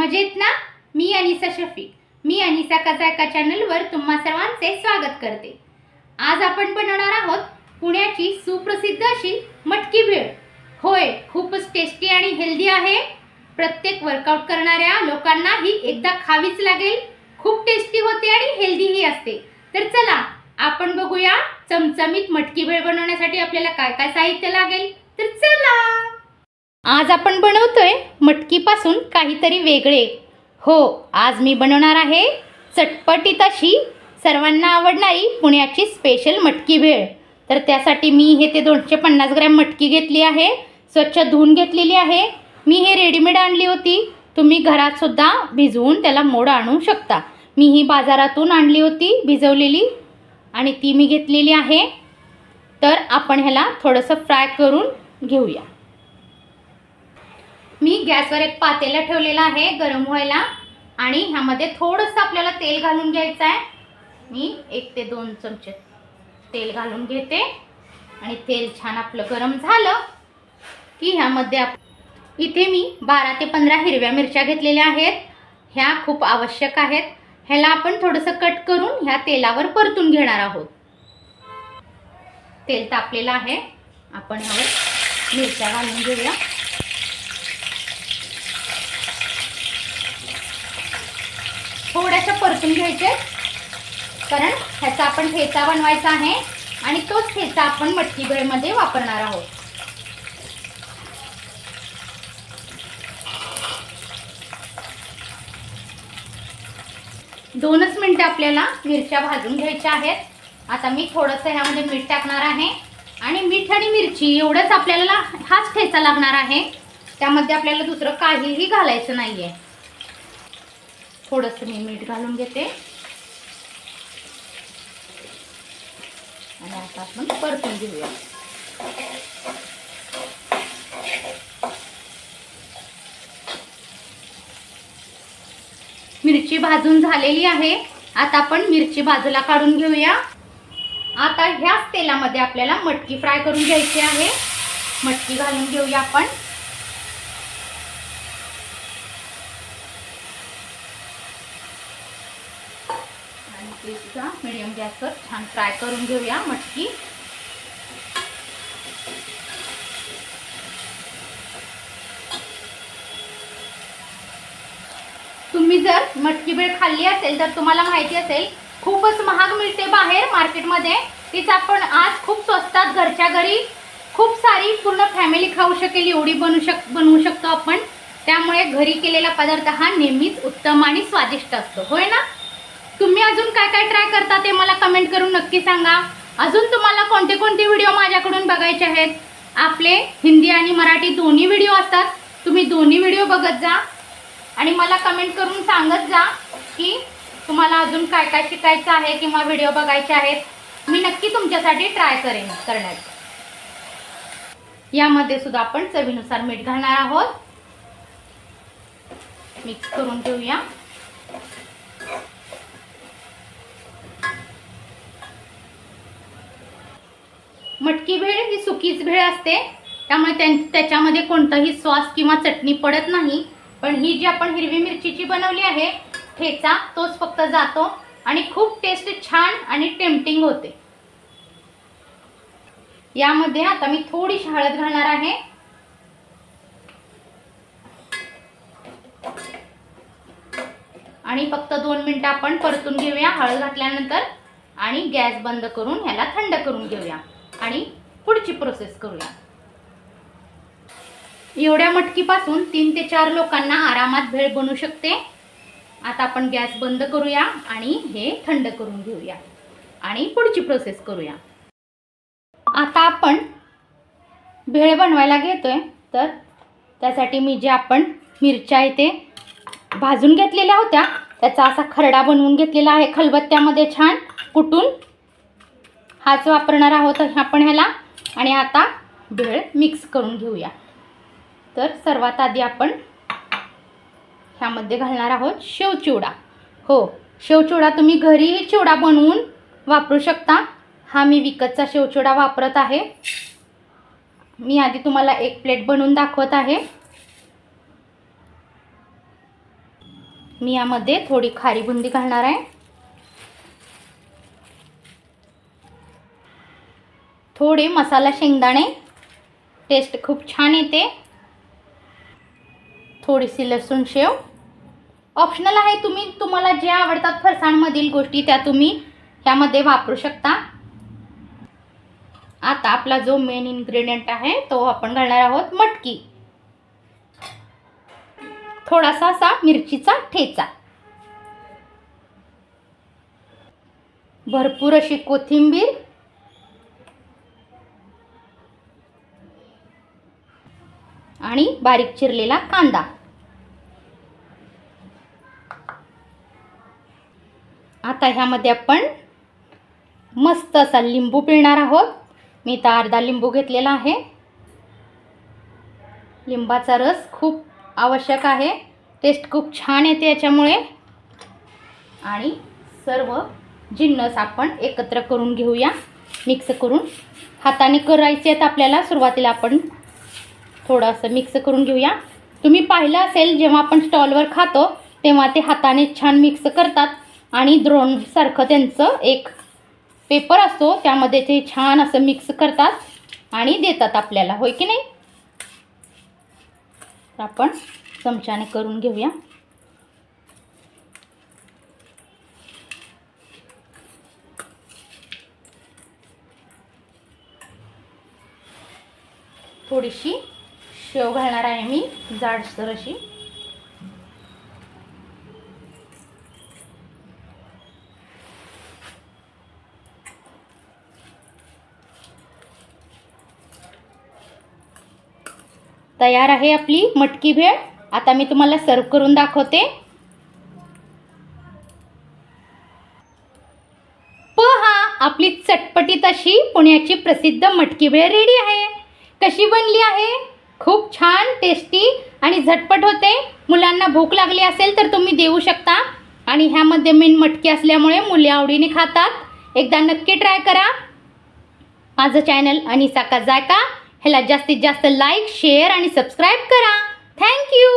मजेत ना? मी अनिसा शफीक. मी अनिसा कजायका चॅनलवर तुम्हा सर्वांचे स्वागत करते. आज आपण बनवणार आहोत पुण्याची सुप्रसिद्ध अशी मटकी भेळ. होय, खूपच टेस्टी आणि हेल्दी आहे. प्रत्येक वर्कआउट करणाऱ्या लोकांना ही एकदा खावीच लागेल. खूप टेस्टी होते आणि हेल्दीही असते. तर चला आपण बघूया चमचमीत मटकी भेळ बनवण्यासाठी आपल्याला काय काय साहित्य लागेल. तर चला, आज आपण बनवतोय मटकीपासून काहीतरी वेगळे. हो, आज मी बनवणार आहे चटपटीत अशी सर्वांना आवडणारी पुण्याची स्पेशल मटकी भेळ. तर त्यासाठी मी हे 250 ग्रॅम मटकी घेतली आहे. स्वच्छ धुवून घेतलेली आहे. मी हे रेडीमेड आणली होती. तुम्ही घरात सुद्धा भिजवून त्याला मोड आणू शकता. मी ही बाजारातून आणली होती भिजवलेली आणि ती मी घेतलेली आहे. तर आपण ह्याला थोडंसं फ्राय करून घेऊया. मी गॅसवर एक पातेला ठेवलेला आहे गरम व्हायला आणि ह्यामध्ये थोडंसं आपल्याला तेल घालून घ्यायचं आहे. मी 1 ते 2 चमचे तेल घालून घेते आणि तेल छान आपलं गरम झालं की ह्यामध्ये इथे मी 12 ते 15 हिरव्या मिरच्या घेतलेल्या आहेत. ह्या खूप आवश्यक आहेत. ह्याला आपण थोडंसं कट करून ह्या तेलावर परतून घेणार आहोत. तेल तापलेलं आहे. आपण ह्यावर मिरच्या घालून घेऊया. थोड्याशा परतून घ्यायचे कारण ह्याचा आपण ठेचा बनवायचा आहे आणि तोच ठेचा आपण मटकी भेळमध्ये वापरणार आहोत. दोनच मिनिटं आपल्याला मिरच्या भाजून घ्यायच्या आहेत. आता मी थोडंसं ह्यामध्ये मीठ टाकणार आहे आणि मीठ आणि मिरची एवढंच आपल्याला हाच ठेचा लागणार आहे. त्यामध्ये आपल्याला दुसरं काहीही घालायचं नाही आहे. थोडंसं मी मीठ घालून घेते आणि आता आपण परतून घेऊया. मिरची भाजून झालेली आहे. आता आपण मिरची बाजूला काढून घेऊया. आता ह्याच तेलामध्ये आपल्याला मटकी फ्राय करून घ्यायची आहे. मटकी घालून घेऊया आपण. मीडियम गॅसवर छान फ्राय करून घेऊया मटकी. तुम्ही जर मटकी भेळ खाल्ली असेल तर तुम्हाला माहिती असेल खूपच महाग मिळते बाहेर मार्केटमध्ये. तीच आपण आज खूप स्वस्तात घरच्या घरी खूप सारी पूर्ण फॅमिली खाऊ शकेल एवढी बनवू शकतो आपण. त्यामुळे घरी केलेला पदार्थ हा नेहमीच उत्तम आणि स्वादिष्ट असतो. होय ना? तुम्ही अजून काय काय ट्राय करता ते मला कमेंट करून नक्की सांगा. अजून तुम्हाला कोणते कोणते व्हिडिओ माझ्याकडून बघायचे आहेत. आपले हिंदी आणि मराठी दोन्ही व्हिडिओ असतात. तुम्ही दोन्ही व्हिडिओ बघत जा आणि मला कमेंट करून सांगत जा की तुम्हाला अजून काय काय शिकायचं आहे किंवा व्हिडिओ बघायचे आहेत. मी नक्की तुमच्यासाठी ट्राय करेन करण्याचं. यामध्ये सुद्धा आपण चवीनुसार मीठ घालणार आहोत. मिक्स करून घेऊया. मटकी भेळ ही सुकीच भेळ असते. त्यामुळे त्याच्यामध्ये कोणताही सॉस किंवा चटणी पडत नाही. पण ही जी आपण हिरवी मिरचीची बनवली आहे ठेचा तोच फक्त जातो आणि खूप टेस्ट छान आणि टेम्पटिंग होते. यामध्ये आता मी थोडीशी हळद घालणार आहे. आणि फक्त 2 मिनिटं आपण परतून घेऊया हळद घातल्यानंतर आणि गॅस बंद करून ह्याला थंड करून घेऊया आणि पुढची प्रोसेस करूया. एवढ्या मटकीपासून 3 ते 4 लोकांना आरामात भेळ बनू शकते. आता आपण गॅस बंद करूया आणि हे थंड करून घेऊया आणि पुढची प्रोसेस करूया. आता आपण भेळ बनवायला घेतोय. तर त्यासाठी मी जे आपण मिरच्या इथे भाजून घेतलेल्या होत्या त्याचा असा खरडा बनवून घेतलेला आहे. खलबत्त्यामध्ये छान कुटून हाच वापरणार आहोत आपण ह्याला. आणि आता भेळ मिक्स करून घेऊया. तर सर्वात आधी आपण ह्यामध्ये घालणार आहोत शेवचिवडा. हो, शेवचिवडा तुम्ही घरीही चिवडा बनवून वापरू शकता. हा मी विकतचा शेवचिवडा वापरत आहे. मी आधी तुम्हाला एक प्लेट बनवून दाखवत आहे. मी यामध्ये थोडी खारी बुंदी घालणार आहे, थोडे मसाला शेंगदाणे, टेस्ट खूप छान येते, थोडीशी लसूण शेव, ऑप्शनल आहे, तुम्हाला जे आवडतात फरसाणमधील गोष्टी त्या तुम्ही ह्यामध्ये वापरू शकता। आता आपला जो मेन इन्ग्रेडियंट आहे तो आपण घालणार आहोत मटकी, थोडासा असा मिरचीचा ठेचा, भरपूर अशी कोथिंबीर, आणि बारीक चिरलेला कांदा। आता ह्यामध्ये आपण मस्त असा लिंबू पिळणार आहोत। मी इथं अर्धा लिंबू घेतलेला आहे। लिंबाचा रस खूप आवश्यक आहे, टेस्ट खूप छान येते याच्यामुळे। आणि सर्व जिन्नस आपण एकत्र करून घेऊया, मिक्स करून। हाताने करायचे आहेत आपल्याला, सुरुवातीला आपण थोडंसं मिक्स करून घेऊया। तुम्ही पाहिलं असेल जेव्हा आपण स्टॉलवर खातो तेव्हा ते हाताने छान मिक्स करतात आणि द्रोणसारखं त्यांचं एक पेपर असतो त्यामध्ये ते छान असं मिक्स करतात आणि देतात आपल्याला, होय की नाही? आपण चमच्याने करून घेऊया। थोडीशी शेव घालणार आहे मी, जाडसर अशी। तयार आहे आपली मटकी भेळ। आता मी तुम्हाला सर्व करून दाखवते। पहा, आपली चटपटीत अशी पुण्याची प्रसिद्ध मटकी भेळ रेडी आहे। कशी बनली आहे? खूप छान, टेस्टी आणि झटपट होते। मुलांना भूक लागली असेल तर तुम्ही देऊ शकता आणि ह्यामध्ये मेन मटकी असल्यामुळे मुले आवडीने खातात। एकदा नक्की ट्राय करा। माझं चॅनल अनिसा का जायका ह्याला जास्तीत जास्त लाईक, शेअर आणि सबस्क्राईब करा। थँक्यू।